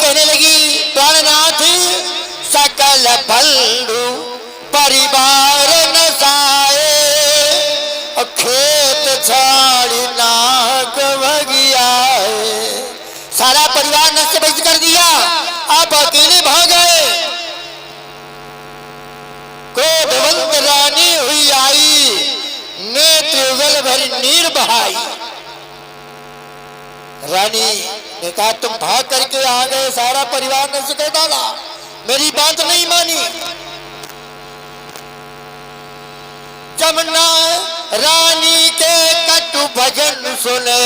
कहने लगी प्राणनाथ सकल बंधु परिवार न साए, खेत छाड़ी नाग भगियाए। सारा परिवार नष्ट बच कर दिया, आप अकेले भाग गए। क्रोधवंत रानी हुई आई, नेत्र युगल भरी नीर बहाई। रानी ने कहा तुम भाग करके आ गए, सारा परिवार नष्ट कर डाला, मेरी बात नहीं मानी। जमुना रानी के कटु भजन सुने,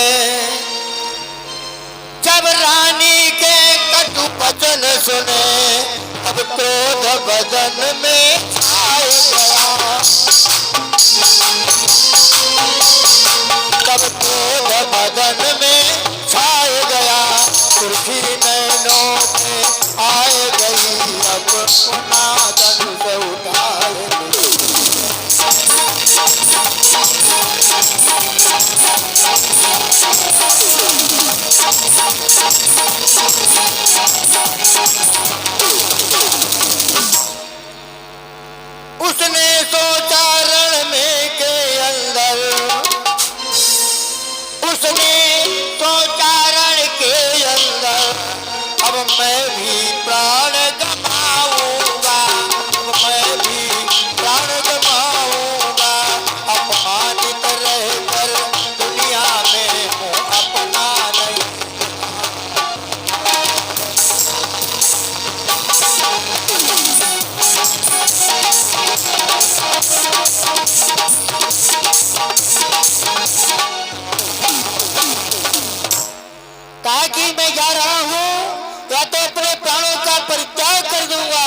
जब रानी के कटु भजन सुने, अब क्रोध बदन में छाए गया, तब क्रोध बदन में छाए गया। सुर्खी नैनों में आए गई, अब नादन से उठाए। उसने सोचा रण में के अंदर, उसने सोचा रण के अंदर, अब मैं भी प्राण गमाऊंगा, अब मैं भी प्राण गमाऊंगा। अपमानित रहकर दुनिया में हूँ अपना नहीं। ताकि मैं जा रहा हूं, या तो अपने प्राणों का परित्याग कर दूंगा।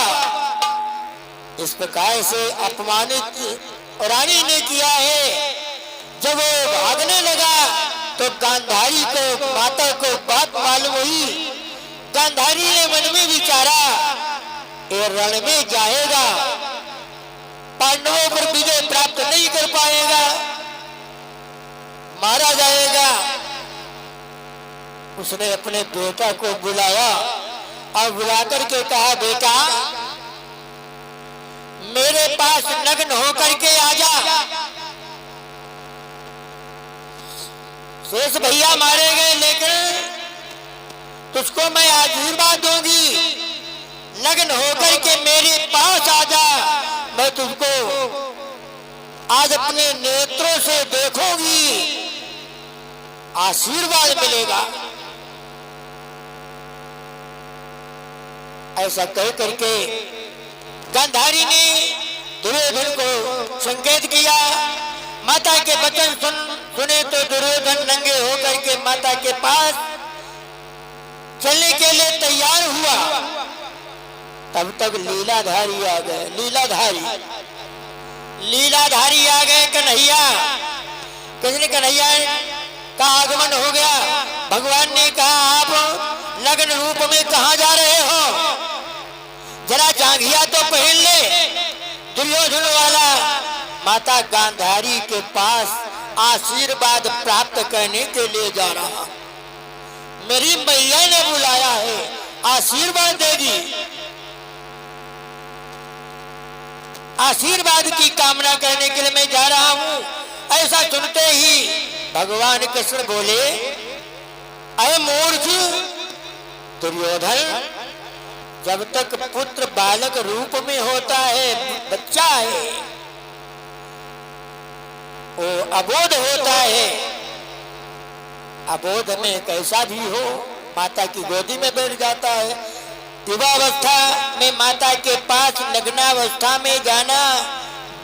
इस प्रकार से अपमानित रानी ने किया है। जब वो भागने लगा तो गांधारी को, माता को बात मालूम हुई। गांधारी ने मन में विचारा ये रण में जाएगा, पांडवों पर विजय प्राप्त नहीं कर पाएगा, मारा जाएगा। उसने अपने बेटा को बुलाया और बुलाकर के कहा बेटा मेरे पास नग्न होकर के आ जा। शेष भैया मारे गए, लेकिन तुझको मैं आशीर्वाद दूंगी, नग्न होकर के मेरे पास आ जा, मैं तुझको आज अपने नेत्रों से देखूंगी, आशीर्वाद मिलेगा। ऐसा कह करके गांधारी ने दुर्योधन को संकेत किया। माता के वचन सुने तो दुर्योधन नंगे होकर के माता के पास चलने के लिए तैयार हुआ। तब तक लीलाधारी आ गए। लीलाधारी आ गए। कन्हैया, कृष्ण कन्हैया का आगमन हो गया। भगवान ने कहा आप नग्न रूप में कहां जा रहे हो, जरा जांघिया तो पहन ले। दुर्योधन वाला माता गांधारी के पास आशीर्वाद प्राप्त करने के लिए जा रहा, मेरी मैया ने बुलाया है, आशीर्वाद देगी। आशीर्वाद की कामना करने के लिए मैं जा रहा हूं। ऐसा सुनते ही भगवान कृष्ण बोले अरे मूर्ख दुर्योधन, जब तक पुत्र बालक रूप में होता है, बच्चा है, वो अबोध होता है। अबोध में कैसा भी हो माता की गोदी में बैठ जाता है। युवावस्था में माता के पास नग्नावस्था में जाना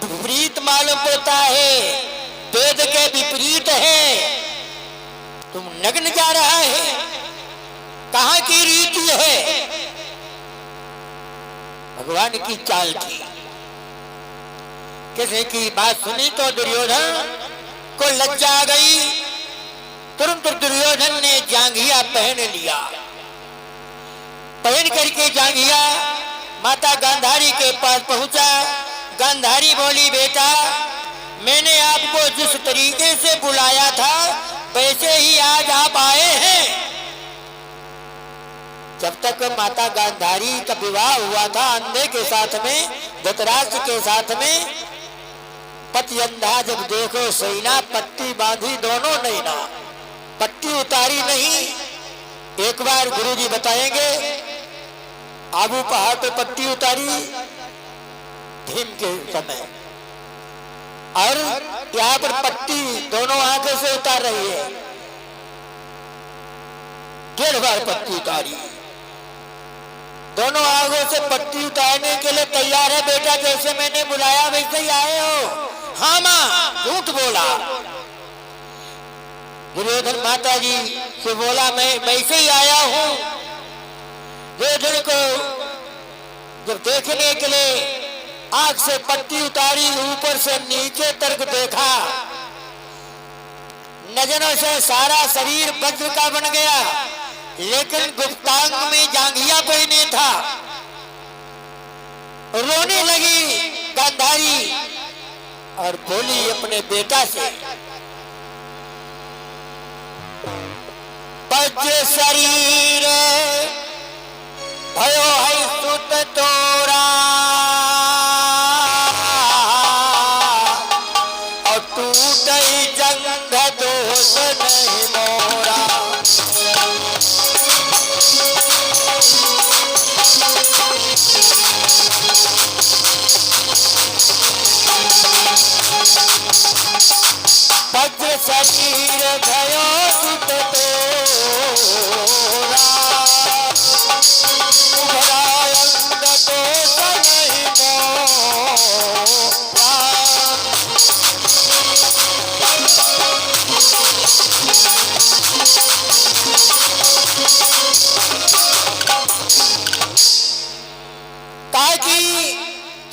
विपरीत मालूम पड़ता है, वेद के विपरीत है। तुम नग्न जा रहा है, कहाँ की रीति है? भगवान की चाल थी। किसी की बात सुनी तो दुर्योधन को लज्जा आ गई। तुरंत दुर्योधन ने जांघिया पहन लिया। पहन करके जांघिया माता गांधारी के पास पहुंचा। गांधारी बोली बेटा, मैंने आपको जिस तरीके से बुलाया था वैसे ही आज आप आए हैं। जब तक माता गांधारी का विवाह हुआ था अंधे के साथ में, धृतराष्ट्र के साथ में, पति अंधा जब देखो सैना, पट्टी बांधी दोनों नैना, पट्टी उतारी नहीं। एक बार गुरुजी बताएंगे, आबू पहाड़ पे पट्टी उतारी भीम के समय, और यहाँ पर पट्टी दोनों आंखों से उतार रही है। 1.5 बार पट्टी उतारी, दोनों आंखों से पट्टी उतारने के लिए तैयार है। बेटा जैसे मैंने बुलाया वैसे ही आए हो? हाँ मां, झूठ बोला। दुर्योधन माता जी से बोला मैं वैसे ही आया हूं। दुर्योधन को जब देखने के लिए आंख से पट्टी उतारी, ऊपर से नीचे तक देखा, नजरों से सारा शरीर वज्र का बन गया, लेकिन गुप्तांग में जांघिया पहने था। रोने लगी गांधारी और बोली अपने बेटा से, वज्र शरीर भयो है सुत तोरा, और टूट जंग दोष नहीं मोरा। वज्र शरीर भयो सुत तोरा,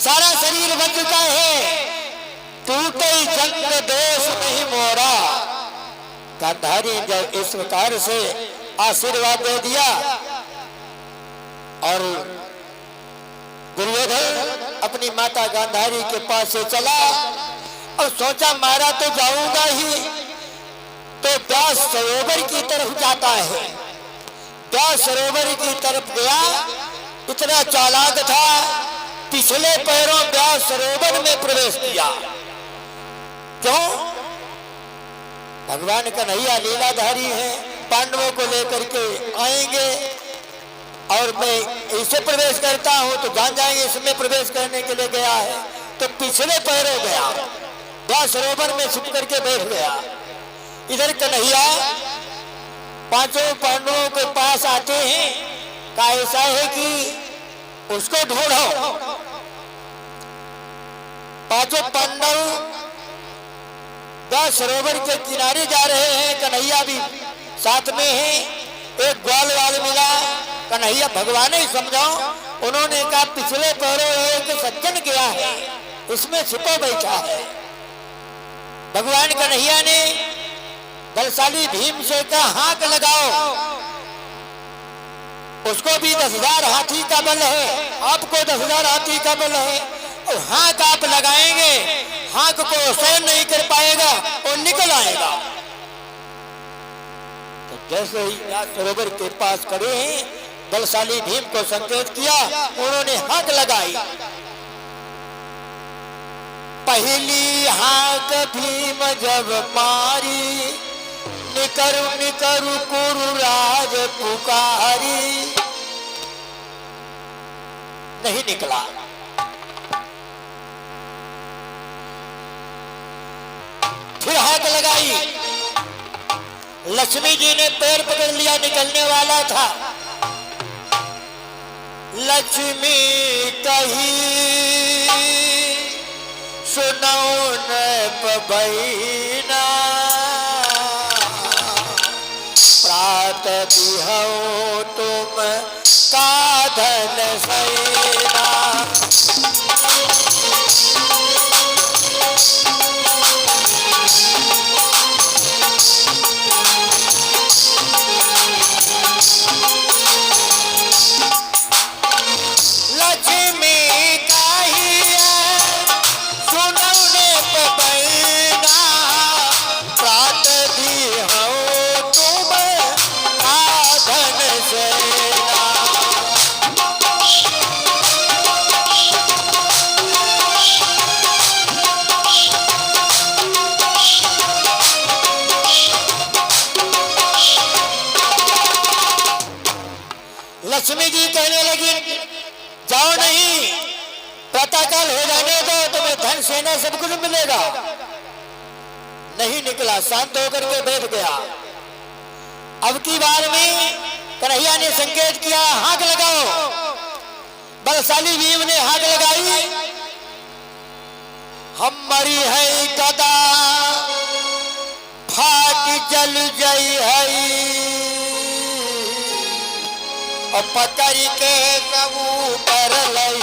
सारा शरीर वज्र का है, टूटे जंग दोष नहीं मोरा। गांधारी जब इस प्रकार से आशीर्वाद दे दिया और दुर्योधन अपनी माता गांधारी के पास से चला और सोचा मारा तो जाऊंगा ही, तो व्यास सरोवर की तरफ जाता है। व्यास सरोवर की तरफ गया, इतना चालाक था, पिछले पैरों व्यास सरोवर में प्रवेश किया। क्यों? भगवान कन्हैया लीलाधारी है, पांडवों को लेकर के आएंगे और मैं इसे प्रवेश करता हूं तो जान जाएंगे इसमें प्रवेश करने के लिए गया है, तो पिछले पैरों गया, व्यास सरोवर में छिप करके बैठ गया। इधर कन्हैया पांचों पांडवों के पास आते हैं, का ऐसा है कि उसको ढूंढो। पांचों पांडव व्यास सरोवर के किनारे जा रहे हैं, कन्हैया भी साथ में है। एक ग्वाल मिला, कन्हैया भगवान ही समझाओ, उन्होंने कहा पिछले पैरों एक सज्जन गया है, इसमें छिपा बैठा है। भगवान कन्हैया ने बलशाली भीम से कहा हाथ लगाओ, उसको भी 10,000 हाथी का बल है, आपको 10,000 हाथी का बल है, और हाथ आप लगाएंगे, हाथ को सहन नहीं कर पाएगा और निकल आएगा। तो जैसे ही सरोवर के पास खड़े हैं, बलशाली भीम को संकेत किया, उन्होंने हाथ लगाई। पहली हाथ भीम जब मारी, निकरु निकरु कुरुराज पुकारी, नहीं निकला। फिर हाथ लगाई, लक्ष्मी जी ने पैर पकड़ लिया, निकलने वाला था। लक्ष्मी कही सुनो न बहिना, प्रात बिहौ तुम काधन सैना। सेना कहने लगी जाओ नहीं, प्रातःकाल हो जाने दो, तुम्हें धन सेना सब कुछ मिलेगा। नहीं निकला, शांत होकर के बैठ गया। अब की बार में कन्हैया ने संकेत किया, हाथ लगाओ। बलशाली भीम ने हाथ लगाई। हमारी है गदा फाट जल गई है, और पकड़ के कबू पर लई।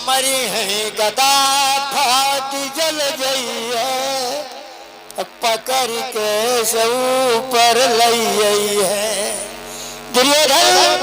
मरी है गदा फाट जल गई है, पकड़ के सब पर लई है। दुर्योधन